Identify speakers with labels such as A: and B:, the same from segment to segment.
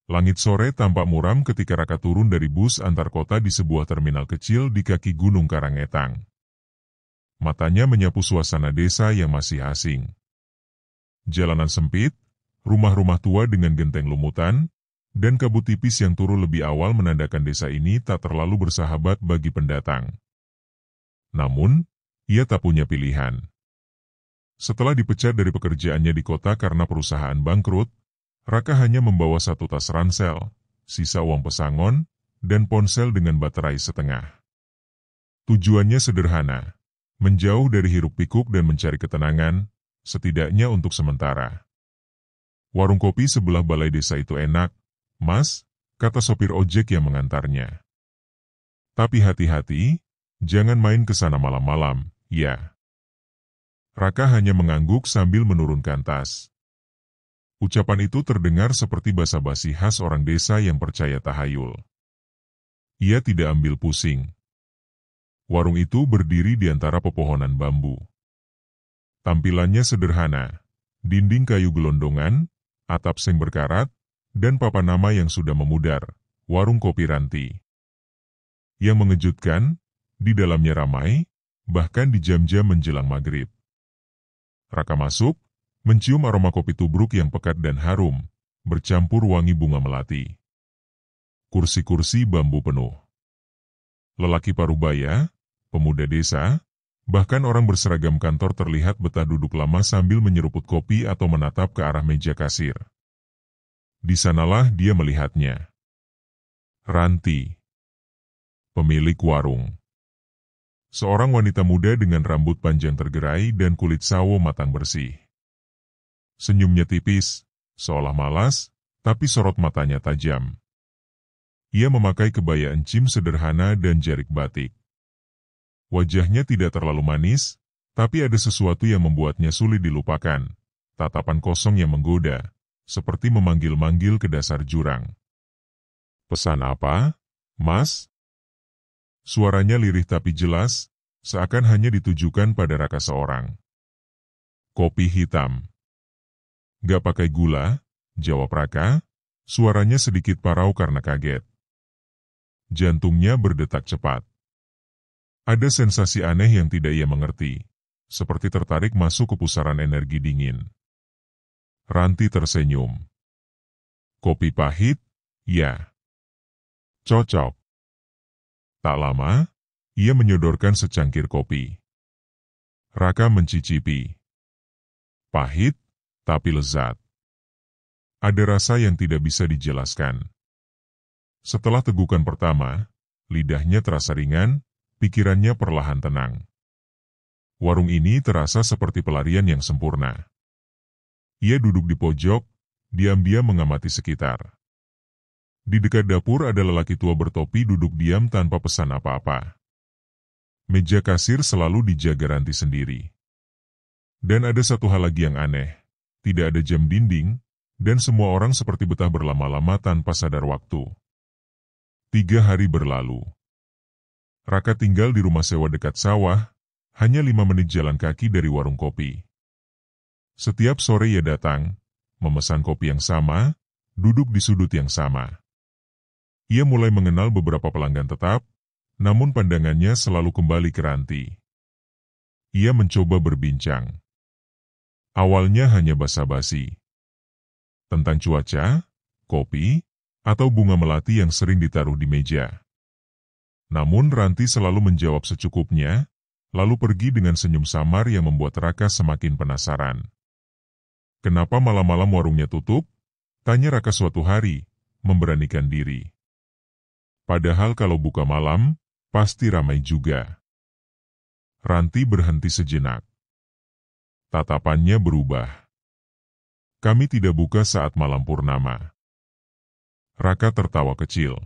A: Langit sore tampak muram ketika Raka turun dari bus antar kota di sebuah terminal kecil di kaki Gunung Karangetang. Matanya menyapu suasana desa yang masih asing. Jalanan sempit, rumah-rumah tua dengan genteng lumutan, dan kabut tipis yang turun lebih awal menandakan desa ini tak terlalu bersahabat bagi pendatang. Namun, ia tak punya pilihan. Setelah dipecat dari pekerjaannya di kota karena perusahaan bangkrut, Raka hanya membawa satu tas ransel, sisa uang pesangon, dan ponsel dengan baterai setengah. Tujuannya sederhana, menjauh dari hiruk-pikuk dan mencari ketenangan, setidaknya untuk sementara. Warung kopi sebelah balai desa itu enak, Mas, kata sopir ojek yang mengantarnya. Tapi hati-hati, jangan main ke sana malam-malam, ya. Raka hanya mengangguk sambil menurunkan tas. Ucapan itu terdengar seperti basa-basi khas orang desa yang percaya tahayul. Ia tidak ambil pusing. Warung itu berdiri di antara pepohonan bambu. Tampilannya sederhana, dinding kayu gelondongan, atap seng berkarat, dan papan nama yang sudah memudar, Warung Kopi Ranti. Yang mengejutkan, di dalamnya ramai, bahkan di jam-jam menjelang maghrib. Raka masuk, mencium aroma kopi tubruk yang pekat dan harum, bercampur wangi bunga melati. Kursi-kursi bambu penuh. Lelaki parubaya, pemuda desa, bahkan orang berseragam kantor terlihat betah duduk lama sambil menyeruput kopi atau menatap ke arah meja kasir. Di sanalah dia melihatnya. Ranti, pemilik warung. Seorang wanita muda dengan rambut panjang tergerai dan kulit sawo matang bersih. Senyumnya tipis, seolah malas, tapi sorot matanya tajam. Ia memakai kebaya encim sederhana dan jarik batik. Wajahnya tidak terlalu manis, tapi ada sesuatu yang membuatnya sulit dilupakan. Tatapan kosong yang menggoda, seperti memanggil-manggil ke dasar jurang. Pesan apa, Mas? Suaranya lirih tapi jelas, seakan hanya ditujukan pada Raka seorang. Kopi hitam. Gak pakai gula, jawab Raka, suaranya sedikit parau karena kaget. Jantungnya berdetak cepat. Ada sensasi aneh yang tidak ia mengerti, seperti tertarik masuk ke pusaran energi dingin. Ranti tersenyum. Kopi pahit? Ya. Cocok. Tak lama, ia menyodorkan secangkir kopi. Raka mencicipi. Pahit, tapi lezat. Ada rasa yang tidak bisa dijelaskan. Setelah tegukan pertama, lidahnya terasa ringan, pikirannya perlahan tenang. Warung ini terasa seperti pelarian yang sempurna. Ia duduk di pojok, diam-diam mengamati sekitar. Di dekat dapur ada lelaki tua bertopi duduk diam tanpa pesan apa-apa. Meja kasir selalu dijaga Ranti sendiri. Dan ada satu hal lagi yang aneh. Tidak ada jam dinding, dan semua orang seperti betah berlama-lama tanpa sadar waktu. 3 hari berlalu. Raka tinggal di rumah sewa dekat sawah, hanya 5 menit jalan kaki dari warung kopi. Setiap sore ia datang, memesan kopi yang sama, duduk di sudut yang sama. Ia mulai mengenal beberapa pelanggan tetap, namun pandangannya selalu kembali ke Ranti. Ia mencoba berbincang. Awalnya hanya basa-basi. Tentang cuaca, kopi, atau bunga melati yang sering ditaruh di meja. Namun Ranti selalu menjawab secukupnya, lalu pergi dengan senyum samar yang membuat Raka semakin penasaran. Kenapa malam-malam warungnya tutup? Tanya Raka suatu hari, memberanikan diri. Padahal kalau buka malam, pasti ramai juga. Ranti berhenti sejenak. Tatapannya berubah. Kami tidak buka saat malam purnama. Raka tertawa kecil.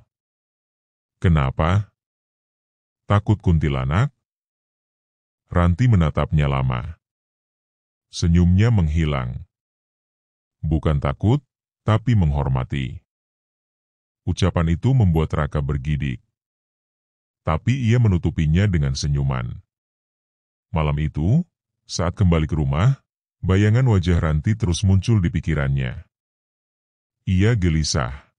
A: Kenapa? Takut kuntilanak? Ranti menatapnya lama. Senyumnya menghilang. Bukan takut, tapi menghormati. Ucapan itu membuat Raka bergidik. Tapi ia menutupinya dengan senyuman. Malam itu, saat kembali ke rumah, bayangan wajah Ranti terus muncul di pikirannya. Ia gelisah.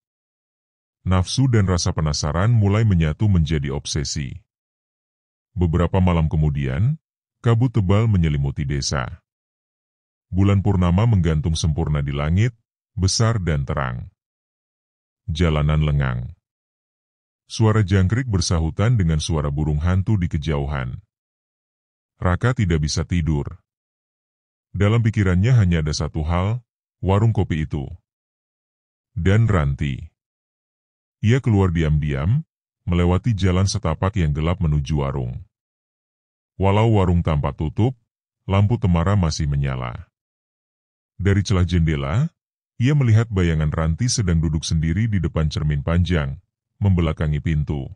A: Nafsu dan rasa penasaran mulai menyatu menjadi obsesi. Beberapa malam kemudian, kabut tebal menyelimuti desa. Bulan purnama menggantung sempurna di langit, besar dan terang. Jalanan lengang. Suara jangkrik bersahutan dengan suara burung hantu di kejauhan. Raka tidak bisa tidur. Dalam pikirannya hanya ada satu hal, warung kopi itu. Dan Ranti. Ia keluar diam-diam, melewati jalan setapak yang gelap menuju warung. Walau warung tampak tutup, lampu temara masih menyala. Dari celah jendela, ia melihat bayangan Ranti sedang duduk sendiri di depan cermin panjang, membelakangi pintu.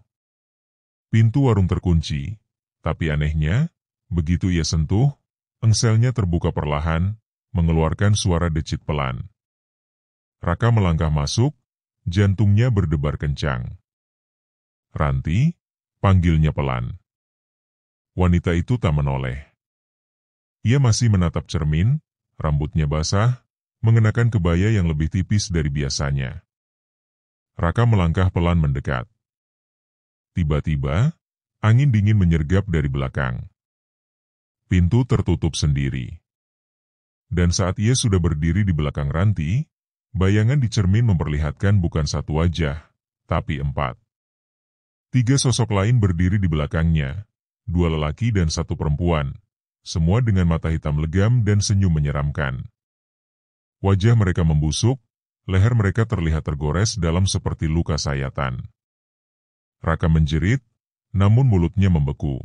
A: Pintu warung terkunci, tapi anehnya, begitu ia sentuh, engselnya terbuka perlahan, mengeluarkan suara decit pelan. Raka melangkah masuk, jantungnya berdebar kencang. "Ranti," panggilnya pelan. Wanita itu tak menoleh. Ia masih menatap cermin, rambutnya basah, mengenakan kebaya yang lebih tipis dari biasanya. Raka melangkah pelan mendekat. Tiba-tiba, angin dingin menyergap dari belakang. Pintu tertutup sendiri. Dan saat ia sudah berdiri di belakang Ranti, bayangan di cermin memperlihatkan bukan satu wajah, tapi 4. 3 sosok lain berdiri di belakangnya, 2 lelaki dan 1 perempuan, semua dengan mata hitam legam dan senyum menyeramkan. Wajah mereka membusuk, leher mereka terlihat tergores dalam seperti luka sayatan. Raka menjerit, namun mulutnya membeku.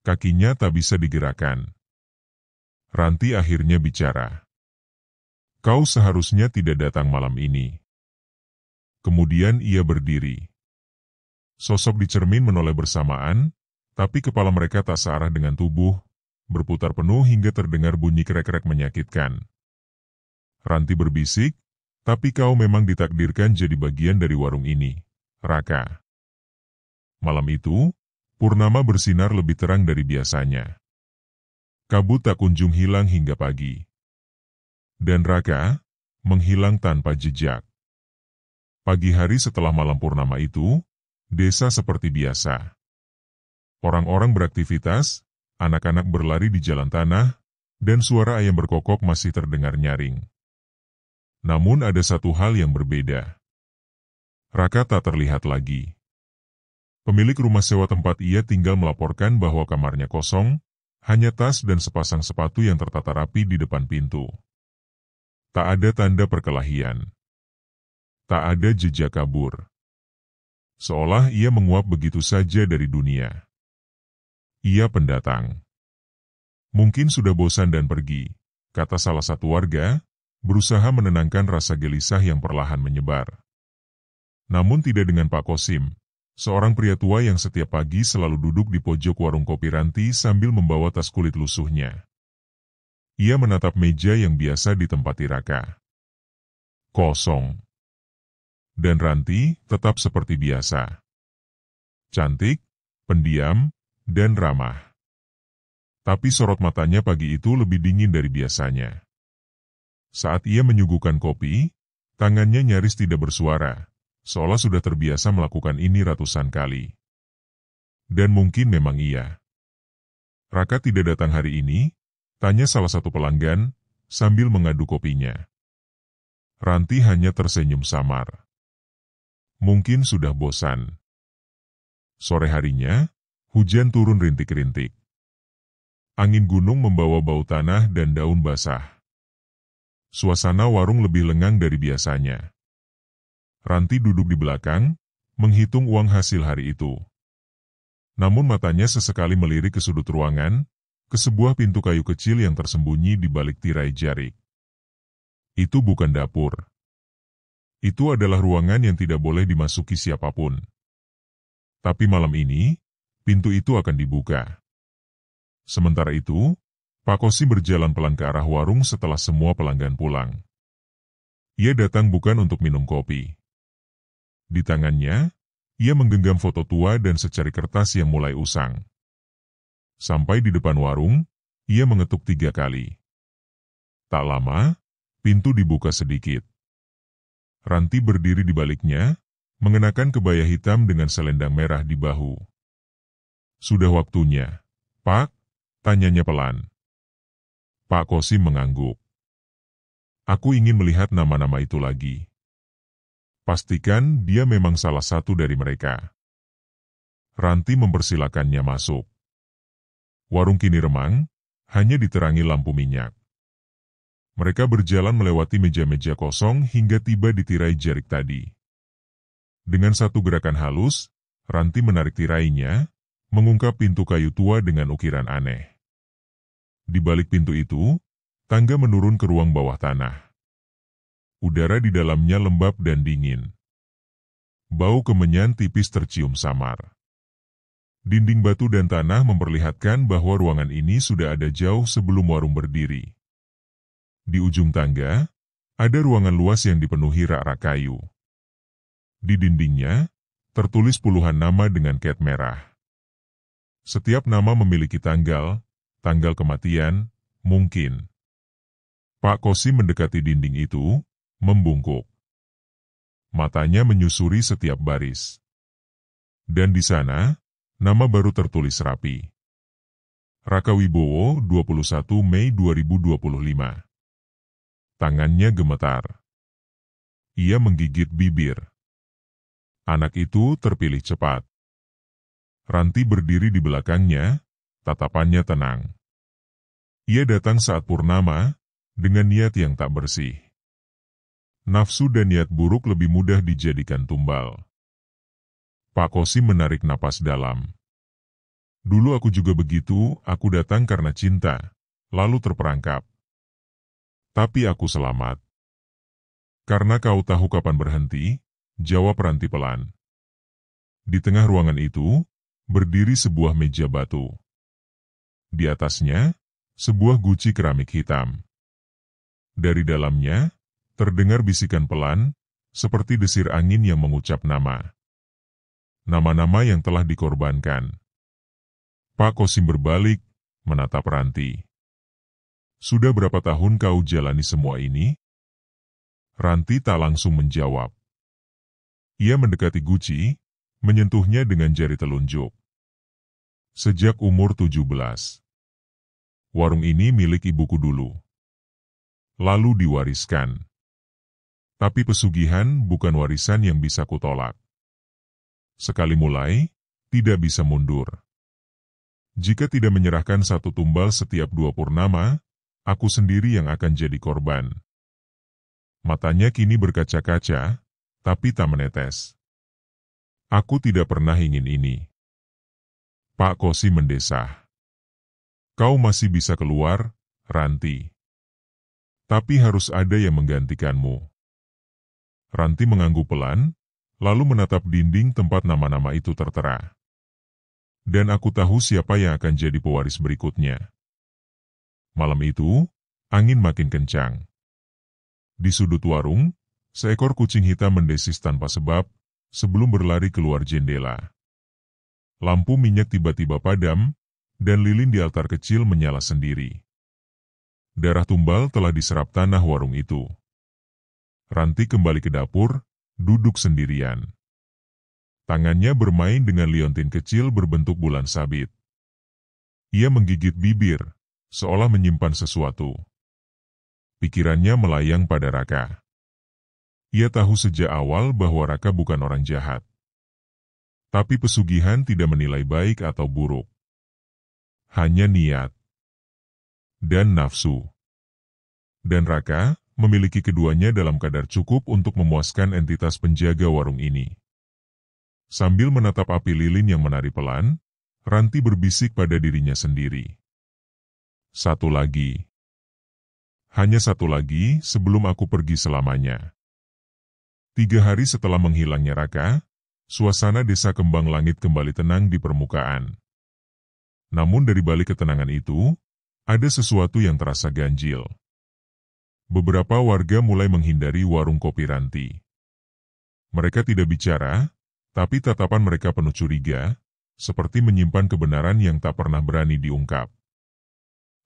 A: Kakinya tak bisa digerakkan. Ranti akhirnya bicara. "Kau seharusnya tidak datang malam ini." Kemudian ia berdiri. Sosok di cermin menoleh bersamaan, tapi kepala mereka tak searah dengan tubuh, berputar penuh hingga terdengar bunyi krek-krek menyakitkan. Ranti berbisik, "Tapi kau memang ditakdirkan jadi bagian dari warung ini, Raka." Malam itu, purnama bersinar lebih terang dari biasanya. Kabut tak kunjung hilang hingga pagi. Dan Raka menghilang tanpa jejak. Pagi hari setelah malam purnama itu, desa seperti biasa. Orang-orang beraktivitas, anak-anak berlari di jalan tanah, dan suara ayam berkokok masih terdengar nyaring. Namun ada satu hal yang berbeda. Raka tak terlihat lagi. Pemilik rumah sewa tempat ia tinggal melaporkan bahwa kamarnya kosong, hanya tas dan sepasang sepatu yang tertata rapi di depan pintu. Tak ada tanda perkelahian. Tak ada jejak kabur. Seolah ia menguap begitu saja dari dunia. Ia pendatang. "Mungkin sudah bosan dan pergi," kata salah satu warga, berusaha menenangkan rasa gelisah yang perlahan menyebar. Namun tidak dengan Pak Kosim, seorang pria tua yang setiap pagi selalu duduk di pojok warung kopi Ranti sambil membawa tas kulit lusuhnya. Ia menatap meja yang biasa ditempati Raka. Kosong. Dan Ranti tetap seperti biasa. Cantik, pendiam, dan ramah. Tapi sorot matanya pagi itu lebih dingin dari biasanya. Saat ia menyuguhkan kopi, tangannya nyaris tidak bersuara, seolah sudah terbiasa melakukan ini ratusan kali. Dan mungkin memang iya. "Raka tidak datang hari ini?" tanya salah satu pelanggan, sambil mengadu kopinya. Ranti hanya tersenyum samar. Mungkin sudah bosan. Sore harinya, hujan turun rintik-rintik. Angin gunung membawa bau tanah dan daun basah. Suasana warung lebih lengang dari biasanya. Ranti duduk di belakang, menghitung uang hasil hari itu. Namun matanya sesekali melirik ke sudut ruangan, ke sebuah pintu kayu kecil yang tersembunyi di balik tirai jarik. Itu bukan dapur. Itu adalah ruangan yang tidak boleh dimasuki siapapun. Tapi malam ini, pintu itu akan dibuka. Sementara itu, Pak Kosi berjalan pelan ke arah warung setelah semua pelanggan pulang. Ia datang bukan untuk minum kopi. Di tangannya, ia menggenggam foto tua dan secari kertas yang mulai usang. Sampai di depan warung, ia mengetuk 3 kali. Tak lama, pintu dibuka sedikit. Ranti berdiri di baliknya, mengenakan kebaya hitam dengan selendang merah di bahu. "Sudah waktunya, Pak?" tanyanya pelan. Pak Kosim mengangguk. "Aku ingin melihat nama-nama itu lagi. Pastikan dia memang salah satu dari mereka." Ranti mempersilakannya masuk. Warung kini remang, hanya diterangi lampu minyak. Mereka berjalan melewati meja-meja kosong hingga tiba di tirai jarik tadi. Dengan satu gerakan halus, Ranti menarik tirainya, mengungkap pintu kayu tua dengan ukiran aneh. Di balik pintu itu, tangga menurun ke ruang bawah tanah. Udara di dalamnya lembab dan dingin. Bau kemenyan tipis tercium samar. Dinding batu dan tanah memperlihatkan bahwa ruangan ini sudah ada jauh sebelum warung berdiri. Di ujung tangga, ada ruangan luas yang dipenuhi rak-rak kayu. Di dindingnya, tertulis puluhan nama dengan cat merah. Setiap nama memiliki tanggal kematian, mungkin. Pak Kosim mendekati dinding itu, membungkuk. Matanya menyusuri setiap baris. Dan di sana, nama baru tertulis rapi. Raka Wibowo, 21 Mei 2025. Tangannya gemetar. Ia menggigit bibir. Anak itu terpilih cepat. Ranti berdiri di belakangnya, tatapannya tenang. Ia datang saat purnama, dengan niat yang tak bersih. Nafsu dan niat buruk lebih mudah dijadikan tumbal. Pak Kosim menarik napas dalam. "Dulu aku juga begitu, aku datang karena cinta, lalu terperangkap. Tapi aku selamat." "Karena kau tahu kapan berhenti," jawab Ranti pelan. Di tengah ruangan itu, berdiri sebuah meja batu. Di atasnya, sebuah guci keramik hitam. Dari dalamnya, terdengar bisikan pelan, seperti desir angin yang mengucap nama. Nama-nama yang telah dikorbankan. Pak Kosim berbalik, menatap Ranti. "Sudah berapa tahun kau jalani semua ini?" Ranti tak langsung menjawab. Ia mendekati guci, menyentuhnya dengan jari telunjuk. "Sejak umur 17. Warung ini milik ibuku dulu. Lalu diwariskan. Tapi pesugihan bukan warisan yang bisa kutolak. Sekali mulai, tidak bisa mundur. Jika tidak menyerahkan satu tumbal setiap 2 purnama, aku sendiri yang akan jadi korban." Matanya kini berkaca-kaca, tapi tak menetes. "Aku tidak pernah ingin ini." Pak Kosim mendesah. "Kau masih bisa keluar, Ranti. Tapi harus ada yang menggantikanmu." Ranti mengangguk pelan, lalu menatap dinding tempat nama-nama itu tertera. "Dan aku tahu siapa yang akan jadi pewaris berikutnya." Malam itu, angin makin kencang. Di sudut warung, seekor kucing hitam mendesis tanpa sebab, sebelum berlari keluar jendela. Lampu minyak tiba-tiba padam, dan lilin di altar kecil menyala sendiri. Darah tumbal telah diserap tanah warung itu. Ranti kembali ke dapur, duduk sendirian. Tangannya bermain dengan liontin kecil berbentuk bulan sabit. Ia menggigit bibir, seolah menyimpan sesuatu. Pikirannya melayang pada Raka. Ia tahu sejak awal bahwa Raka bukan orang jahat. Tapi pesugihan tidak menilai baik atau buruk. Hanya niat dan nafsu. Dan Raka memiliki keduanya dalam kadar cukup untuk memuaskan entitas penjaga warung ini. Sambil menatap api lilin yang menari pelan, Ranti berbisik pada dirinya sendiri. "Satu lagi. Hanya satu lagi sebelum aku pergi selamanya." 3 hari setelah menghilangnya Raka, suasana desa Kembang Langit kembali tenang di permukaan. Namun dari balik ketenangan itu, ada sesuatu yang terasa ganjil. Beberapa warga mulai menghindari warung kopi Ranti. Mereka tidak bicara, tapi tatapan mereka penuh curiga, seperti menyimpan kebenaran yang tak pernah berani diungkap.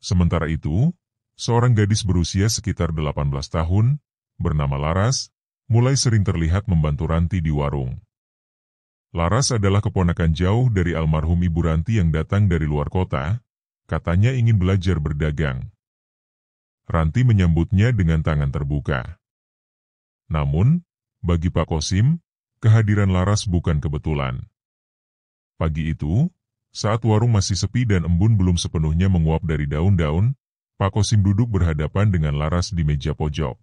A: Sementara itu, seorang gadis berusia sekitar 18 tahun, bernama Laras, mulai sering terlihat membantu Ranti di warung. Laras adalah keponakan jauh dari almarhum Ibu Ranti yang datang dari luar kota, katanya ingin belajar berdagang. Ranti menyambutnya dengan tangan terbuka. Namun, bagi Pak Kosim, kehadiran Laras bukan kebetulan. Pagi itu, saat warung masih sepi dan embun belum sepenuhnya menguap dari daun-daun, Pak Kosim duduk berhadapan dengan Laras di meja pojok.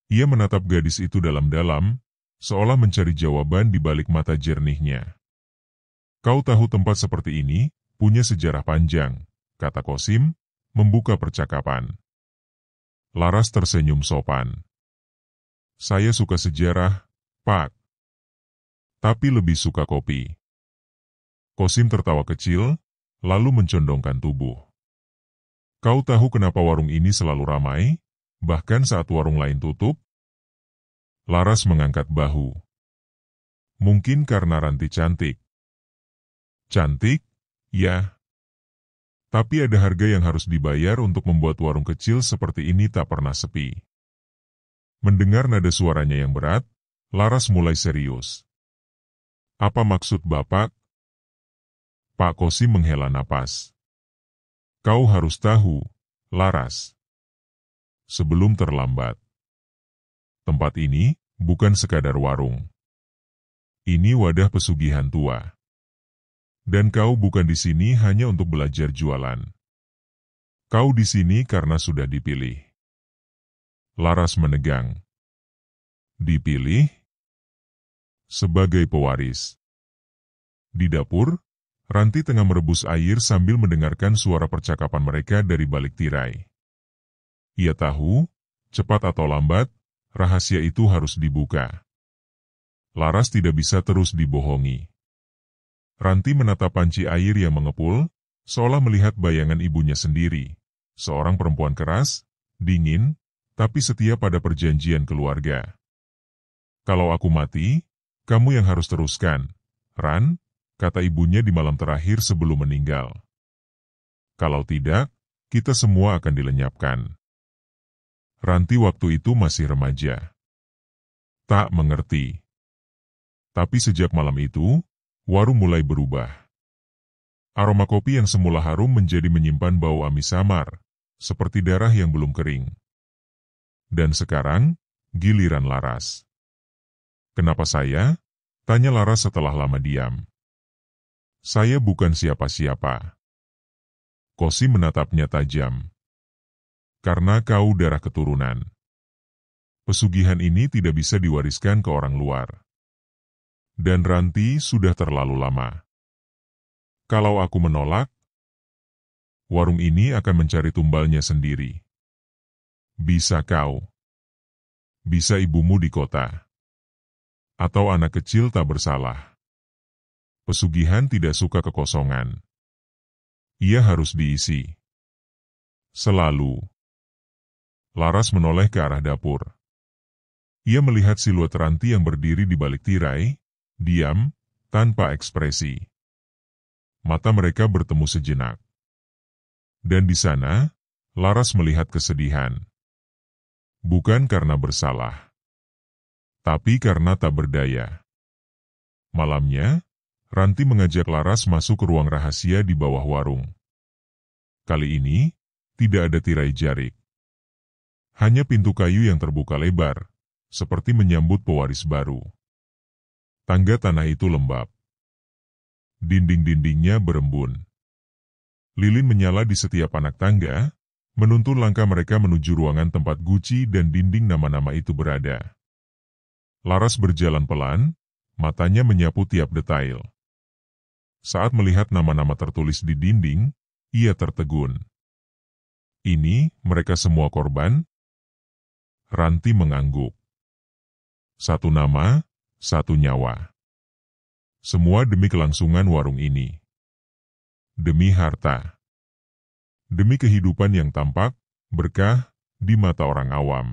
A: Ia menatap gadis itu dalam-dalam, seolah mencari jawaban di balik mata jernihnya. Kau tahu tempat seperti ini punya sejarah panjang, kata Kosim, membuka percakapan. Laras tersenyum sopan. Saya suka sejarah, Pak. Tapi lebih suka kopi. Kosim tertawa kecil, lalu mencondongkan tubuh. Kau tahu kenapa warung ini selalu ramai, bahkan saat warung lain tutup? Laras mengangkat bahu. Mungkin karena Ranti cantik. Cantik? Ya. Tapi ada harga yang harus dibayar untuk membuat warung kecil seperti ini tak pernah sepi. Mendengar nada suaranya yang berat, Laras mulai serius. Apa maksud Bapak? Pak Kosim menghela napas. Kau harus tahu, Laras. Sebelum terlambat. Tempat ini bukan sekadar warung. Ini wadah pesugihan tua. Dan kau bukan di sini hanya untuk belajar jualan. Kau di sini karena sudah dipilih. Laras menegang. Dipilih? Sebagai pewaris. Di dapur, Ranti tengah merebus air sambil mendengarkan suara percakapan mereka dari balik tirai. Ia tahu, cepat atau lambat, rahasia itu harus dibuka. Laras tidak bisa terus dibohongi. Ranti menatap panci air yang mengepul, seolah melihat bayangan ibunya sendiri. Seorang perempuan keras, dingin, tapi setia pada perjanjian keluarga. Kalau aku mati, kamu yang harus teruskan, Ran, kata ibunya di malam terakhir sebelum meninggal. Kalau tidak, kita semua akan dilenyapkan. Ranti waktu itu masih remaja. Tak mengerti. Tapi sejak malam itu, warung mulai berubah. Aroma kopi yang semula harum menjadi menyimpan bau amis samar, seperti darah yang belum kering. Dan sekarang, giliran Laras. Kenapa saya? Tanya Laras setelah lama diam. Saya bukan siapa-siapa. Kosim menatapnya tajam. Karena kau darah keturunan. Pesugihan ini tidak bisa diwariskan ke orang luar. Dan Ranti sudah terlalu lama. Kalau aku menolak, warung ini akan mencari tumbalnya sendiri. Bisa kau. Bisa ibumu di kota. Atau anak kecil tak bersalah. Pesugihan tidak suka kekosongan. Ia harus diisi. Selalu. Laras menoleh ke arah dapur. Ia melihat siluet Ranti yang berdiri di balik tirai, diam, tanpa ekspresi. Mata mereka bertemu sejenak. Dan di sana, Laras melihat kesedihan. Bukan karena bersalah, tapi karena tak berdaya. Malamnya, Ranti mengajak Laras masuk ke ruang rahasia di bawah warung. Kali ini, tidak ada tirai jarik. Hanya pintu kayu yang terbuka lebar, seperti menyambut pewaris baru. Tangga tanah itu lembab. Dinding-dindingnya berembun. Lilin menyala di setiap anak tangga, menuntun langkah mereka menuju ruangan tempat guci dan dinding nama-nama itu berada. Laras berjalan pelan, matanya menyapu tiap detail. Saat melihat nama-nama tertulis di dinding, ia tertegun. Ini mereka semua korban? Ranti mengangguk. Satu nama, satu nyawa. Semua demi kelangsungan warung ini. Demi harta. Demi kehidupan yang tampak, berkah, di mata orang awam.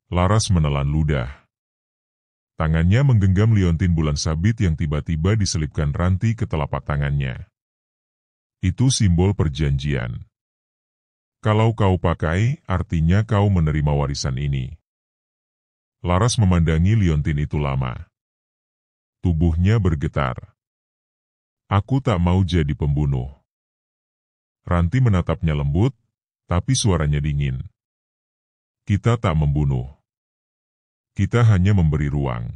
A: Laras menelan ludah. Tangannya menggenggam liontin bulan sabit yang tiba-tiba diselipkan Ranti ke telapak tangannya. Itu simbol perjanjian. Kalau kau pakai, artinya kau menerima warisan ini. Laras memandangi liontin itu lama. Tubuhnya bergetar. Aku tak mau jadi pembunuh. Ranti menatapnya lembut, tapi suaranya dingin. Kita tak membunuh. Kita hanya memberi ruang.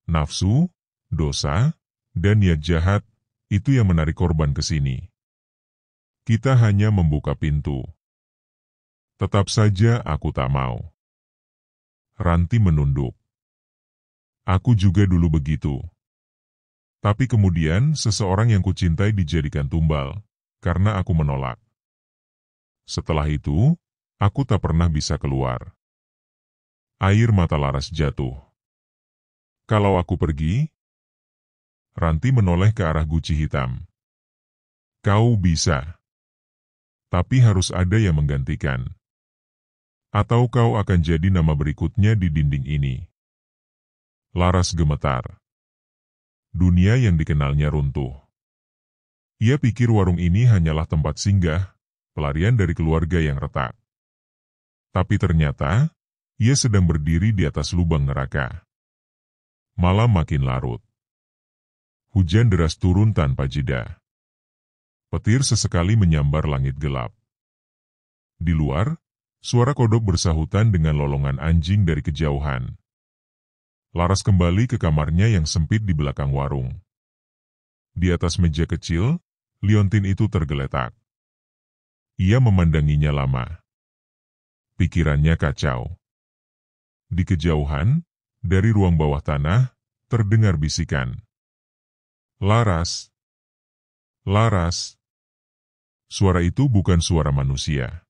A: Nafsu, dosa, dan niat jahat, itu yang menarik korban ke sini. Kita hanya membuka pintu. Tetap saja aku tak mau. Ranti menunduk. Aku juga dulu begitu. Tapi kemudian seseorang yang kucintai dijadikan tumbal, karena aku menolak. Setelah itu, aku tak pernah bisa keluar. Air mata Laras jatuh. Kalau aku pergi, Ranti menoleh ke arah guci hitam. Kau bisa. Tapi harus ada yang menggantikan. Atau kau akan jadi nama berikutnya di dinding ini. Laras gemetar. Dunia yang dikenalnya runtuh. Ia pikir warung ini hanyalah tempat singgah, pelarian dari keluarga yang retak. Tapi ternyata, ia sedang berdiri di atas lubang neraka. Malam makin larut. Hujan deras turun tanpa jeda. Petir sesekali menyambar langit gelap. Di luar, suara kodok bersahutan dengan lolongan anjing dari kejauhan. Laras kembali ke kamarnya yang sempit di belakang warung. Di atas meja kecil, liontin itu tergeletak. Ia memandanginya lama. Pikirannya kacau. Di kejauhan, dari ruang bawah tanah, terdengar bisikan. Laras! Laras! Suara itu bukan suara manusia.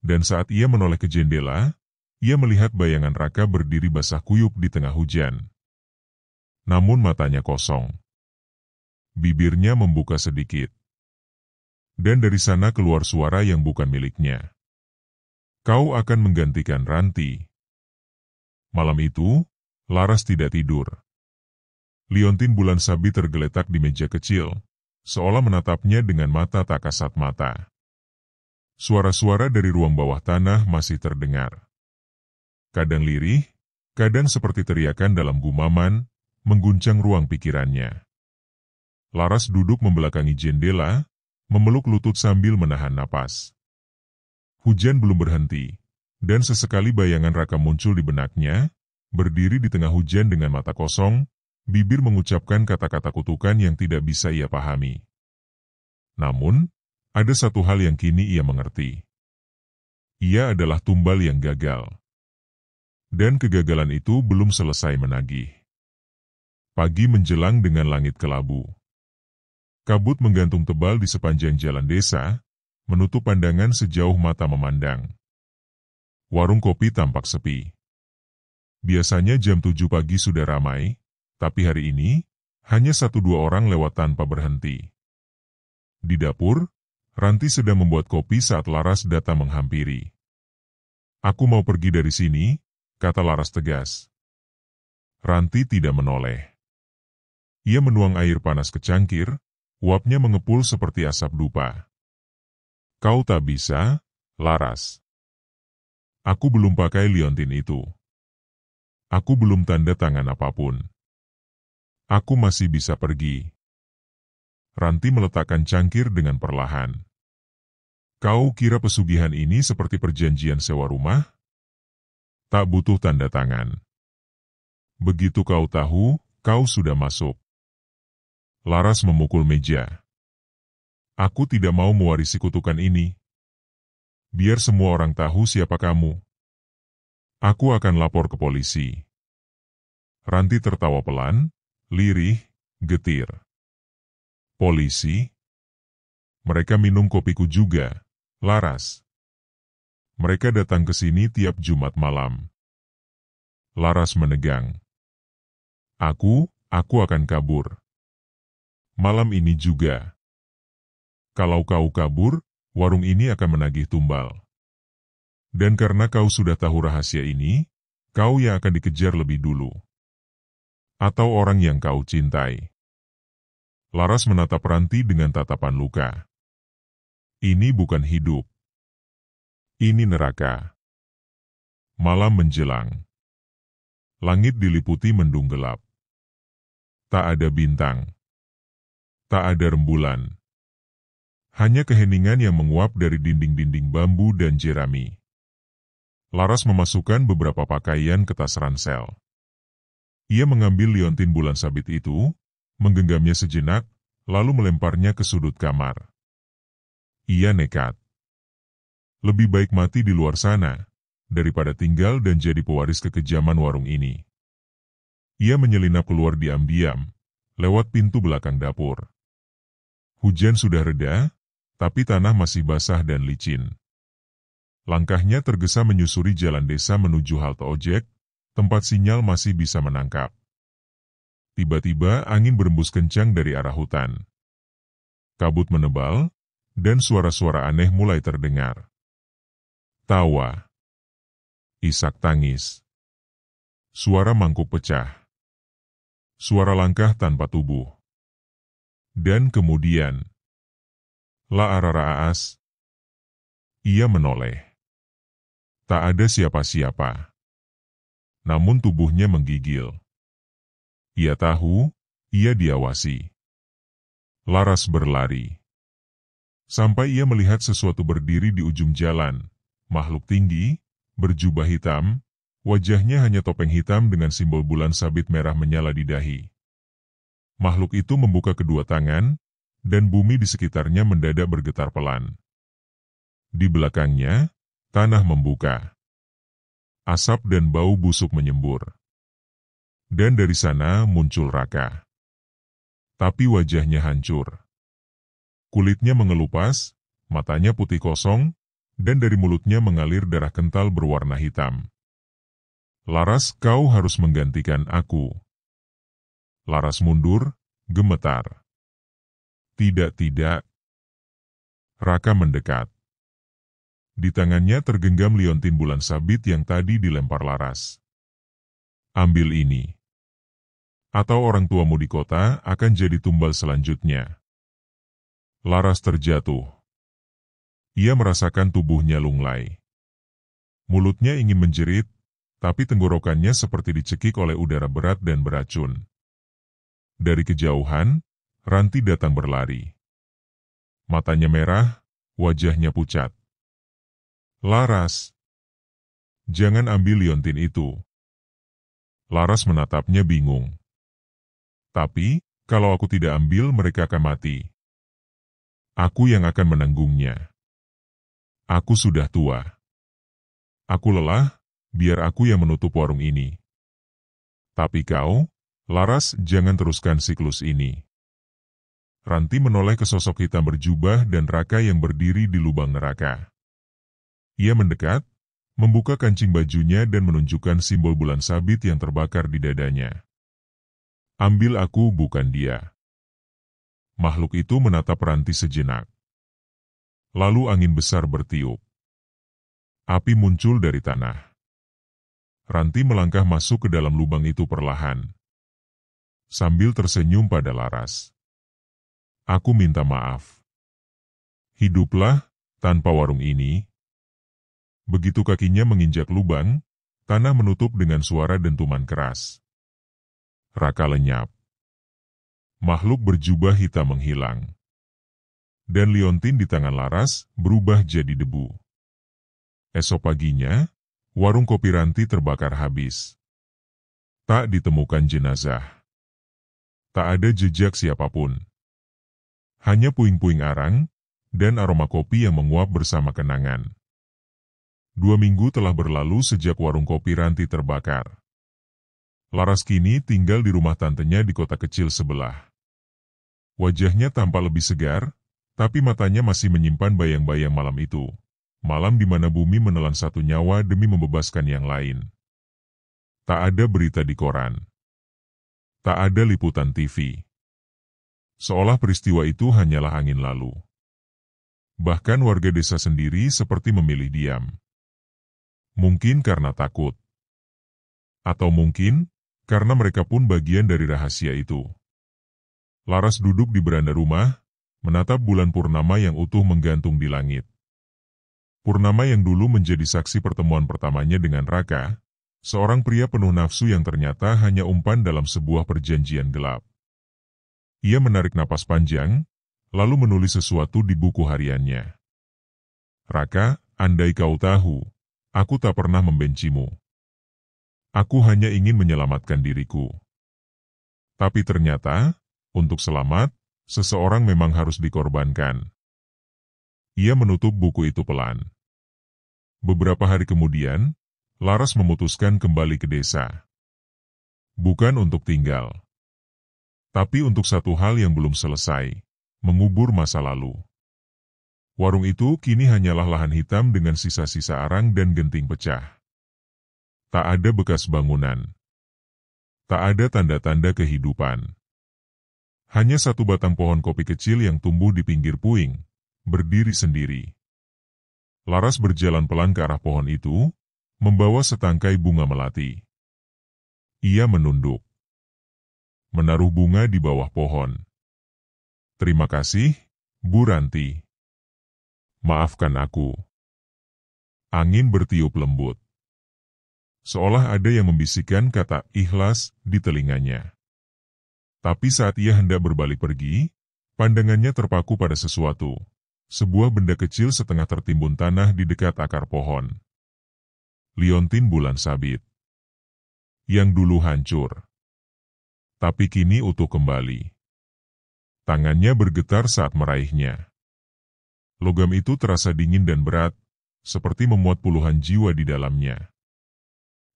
A: Dan saat ia menoleh ke jendela, ia melihat bayangan Raka berdiri basah kuyup di tengah hujan. Namun matanya kosong. Bibirnya membuka sedikit. Dan dari sana keluar suara yang bukan miliknya. Kau akan menggantikan Ranti. Malam itu, Laras tidak tidur. Liontin bulan sabit tergeletak di meja kecil, seolah menatapnya dengan mata tak kasat mata. Suara-suara dari ruang bawah tanah masih terdengar. Kadang lirih, kadang seperti teriakan dalam gumaman, mengguncang ruang pikirannya. Laras duduk membelakangi jendela, memeluk lutut sambil menahan napas. Hujan belum berhenti, dan sesekali bayangan Raka muncul di benaknya, berdiri di tengah hujan dengan mata kosong, bibir mengucapkan kata-kata kutukan yang tidak bisa ia pahami. Namun, ada satu hal yang kini ia mengerti. Ia adalah tumbal yang gagal. Dan kegagalan itu belum selesai menagih. Pagi menjelang dengan langit kelabu. Kabut menggantung tebal di sepanjang jalan desa, menutup pandangan sejauh mata memandang. Warung kopi tampak sepi. Biasanya jam 7 pagi sudah ramai, tapi hari ini, hanya 1-2 orang lewat tanpa berhenti. Di dapur, Ranti sedang membuat kopi saat Laras datang menghampiri. Aku mau pergi dari sini, kata Laras tegas. Ranti tidak menoleh. Ia menuang air panas ke cangkir, uapnya mengepul seperti asap dupa. Kau tak bisa, Laras. Aku belum pakai liontin itu. Aku belum tanda tangan apapun. Aku masih bisa pergi. Ranti meletakkan cangkir dengan perlahan. Kau kira pesugihan ini seperti perjanjian sewa rumah? Tak butuh tanda tangan. Begitu kau tahu, kau sudah masuk. Laras memukul meja. Aku tidak mau mewarisi kutukan ini. Biar semua orang tahu siapa kamu. Aku akan lapor ke polisi. Ranti tertawa pelan, lirih, getir. Polisi? Mereka minum kopiku juga, Laras. Mereka datang ke sini tiap Jumat malam. Laras menegang. Aku akan kabur. Malam ini juga. Kalau kau kabur, warung ini akan menagih tumbal. Dan karena kau sudah tahu rahasia ini, kau yang akan dikejar lebih dulu. Atau orang yang kau cintai. Laras menatap Ranti dengan tatapan luka. Ini bukan hidup. Ini neraka. Malam menjelang. Langit diliputi mendung gelap. Tak ada bintang. Tak ada rembulan. Hanya keheningan yang menguap dari dinding-dinding bambu dan jerami. Laras memasukkan beberapa pakaian ke tas ransel. Ia mengambil liontin bulan sabit itu, menggenggamnya sejenak, lalu melemparnya ke sudut kamar. Ia nekat. Lebih baik mati di luar sana, daripada tinggal dan jadi pewaris kekejaman warung ini. Ia menyelinap keluar diam-diam, lewat pintu belakang dapur. Hujan sudah reda, tapi tanah masih basah dan licin. Langkahnya tergesa menyusuri jalan desa menuju halte ojek, tempat sinyal masih bisa menangkap. Tiba-tiba angin berembus kencang dari arah hutan. Kabut menebal, dan suara-suara aneh mulai terdengar. Tawa. Isak tangis. Suara mangkuk pecah. Suara langkah tanpa tubuh. Dan kemudian, La Araraas. Ia menoleh. Tak ada siapa-siapa. Namun tubuhnya menggigil. Ia tahu, ia diawasi. Laras berlari. Sampai ia melihat sesuatu berdiri di ujung jalan. Makhluk tinggi, berjubah hitam, wajahnya hanya topeng hitam dengan simbol bulan sabit merah menyala di dahi. Makhluk itu membuka kedua tangan, dan bumi di sekitarnya mendadak bergetar pelan. Di belakangnya, tanah membuka. Asap dan bau busuk menyembur. Dan dari sana muncul Raka. Tapi wajahnya hancur. Kulitnya mengelupas, matanya putih kosong, dan dari mulutnya mengalir darah kental berwarna hitam. Laras, kau harus menggantikan aku. Laras mundur, gemetar. Tidak. Raka mendekat. Di tangannya tergenggam liontin bulan sabit yang tadi dilempar Laras. Ambil ini. Atau orang tuamu di kota akan jadi tumbal selanjutnya. Laras terjatuh. Ia merasakan tubuhnya lunglai. Mulutnya ingin menjerit, tapi tenggorokannya seperti dicekik oleh udara berat dan beracun. Dari kejauhan, Ranti datang berlari. Matanya merah, wajahnya pucat. Laras, jangan ambil liontin itu. Laras menatapnya bingung. Tapi, kalau aku tidak ambil mereka akan mati. Aku yang akan menanggungnya. Aku sudah tua. Aku lelah, biar aku yang menutup warung ini. Tapi kau, Laras, jangan teruskan siklus ini. Ranti menoleh ke sosok hitam berjubah dan Raka yang berdiri di lubang neraka. Ia mendekat, membuka kancing bajunya dan menunjukkan simbol bulan sabit yang terbakar di dadanya. Ambil aku, bukan dia. Makhluk itu menatap Ranti sejenak. Lalu angin besar bertiup. Api muncul dari tanah. Ranti melangkah masuk ke dalam lubang itu perlahan. Sambil tersenyum pada Laras. Aku minta maaf. Hiduplah, tanpa warung ini. Begitu kakinya menginjak lubang, tanah menutup dengan suara dentuman keras. Raka lenyap. Makhluk berjubah hitam menghilang. Dan liontin di tangan Laras berubah jadi debu. Esok paginya, warung kopi Ranti terbakar habis. Tak ditemukan jenazah. Tak ada jejak siapapun. Hanya puing-puing arang, dan aroma kopi yang menguap bersama kenangan. 2 minggu telah berlalu sejak warung kopi Ranti terbakar. Laras kini tinggal di rumah tantenya di kota kecil sebelah. Wajahnya tampak lebih segar, tapi matanya masih menyimpan bayang-bayang malam itu. Malam di mana bumi menelan satu nyawa demi membebaskan yang lain. Tak ada berita di koran. Tak ada liputan TV. Seolah peristiwa itu hanyalah angin lalu. Bahkan warga desa sendiri seperti memilih diam. Mungkin karena takut. Atau mungkin, karena mereka pun bagian dari rahasia itu. Laras duduk di beranda rumah, menatap bulan purnama yang utuh menggantung di langit. Purnama yang dulu menjadi saksi pertemuan pertamanya dengan Raka, Seorang pria penuh nafsu yang ternyata hanya umpan dalam sebuah perjanjian gelap. Ia menarik napas panjang, lalu menulis sesuatu di buku hariannya. Raka, andai kau tahu, aku tak pernah membencimu. Aku hanya ingin menyelamatkan diriku. Tapi ternyata, untuk selamat, seseorang memang harus dikorbankan. Ia menutup buku itu pelan. Beberapa hari kemudian, Laras memutuskan kembali ke desa. Bukan untuk tinggal, tapi untuk satu hal yang belum selesai, mengubur masa lalu. Warung itu kini hanyalah lahan hitam dengan sisa-sisa arang dan genting pecah. Tak ada bekas bangunan. Tak ada tanda-tanda kehidupan. Hanya satu batang pohon kopi kecil yang tumbuh di pinggir puing, berdiri sendiri. Laras berjalan pelan ke arah pohon itu, membawa setangkai bunga melati. Ia menunduk. Menaruh bunga di bawah pohon. Terima kasih, Bu Ranti. Maafkan aku. Angin bertiup lembut. Seolah ada yang membisikkan kata ikhlas di telinganya. Tapi saat ia hendak berbalik pergi, pandangannya terpaku pada sesuatu. Sebuah benda kecil setengah tertimbun tanah di dekat akar pohon. Liontin bulan sabit. Yang dulu hancur. Tapi kini utuh kembali. Tangannya bergetar saat meraihnya. Logam itu terasa dingin dan berat, seperti memuat puluhan jiwa di dalamnya.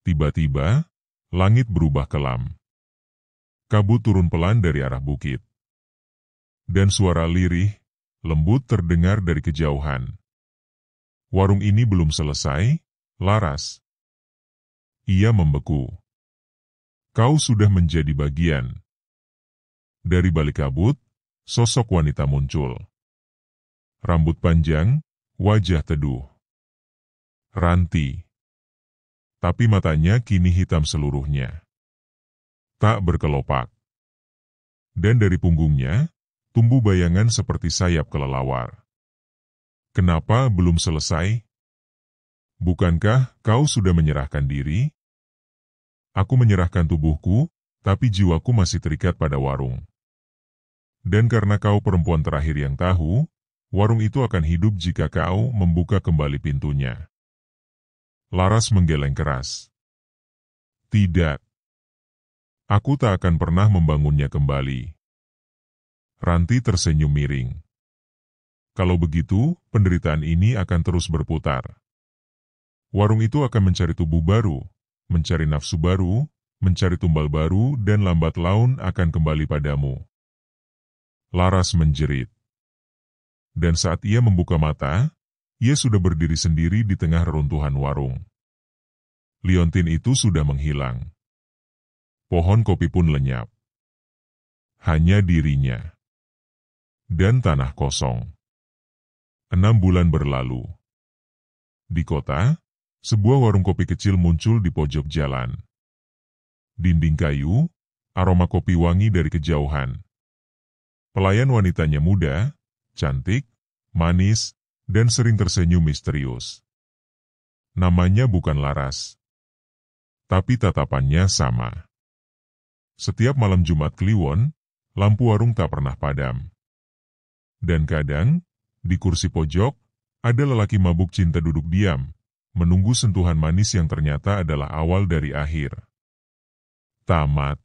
A: Tiba-tiba, langit berubah kelam. Kabut turun pelan dari arah bukit. Dan suara lirih, lembut terdengar dari kejauhan. Warung ini belum selesai, Laras. Ia membeku. Kau sudah menjadi bagian. Dari balik kabut, sosok wanita muncul. Rambut panjang, wajah teduh. Ranti. Tapi matanya kini hitam seluruhnya. Tak berkelopak. Dan dari punggungnya, tumbuh bayangan seperti sayap kelelawar. Kenapa belum selesai? Bukankah kau sudah menyerahkan diri? Aku menyerahkan tubuhku, tapi jiwaku masih terikat pada warung. Dan karena kau perempuan terakhir yang tahu, warung itu akan hidup jika kau membuka kembali pintunya. Laras menggeleng keras. Tidak. Aku tak akan pernah membangunnya kembali. Ranti tersenyum miring. Kalau begitu, penderitaan ini akan terus berputar. Warung itu akan mencari tubuh baru, mencari nafsu baru, mencari tumbal baru, dan lambat laun akan kembali padamu. Laras menjerit. Dan saat ia membuka mata, ia sudah berdiri sendiri di tengah reruntuhan warung. Liontin itu sudah menghilang. Pohon kopi pun lenyap. Hanya dirinya. Dan tanah kosong. 6 bulan berlalu. Di kota, sebuah warung kopi kecil muncul di pojok jalan. Dinding kayu, aroma kopi wangi dari kejauhan. Pelayan wanitanya muda, cantik, manis, dan sering tersenyum misterius. Namanya bukan Laras. Tapi tatapannya sama. Setiap malam Jumat Kliwon, lampu warung tak pernah padam. Dan kadang, di kursi pojok, ada lelaki mabuk cinta duduk diam, menunggu sentuhan manis yang ternyata adalah awal dari akhir. Tamat.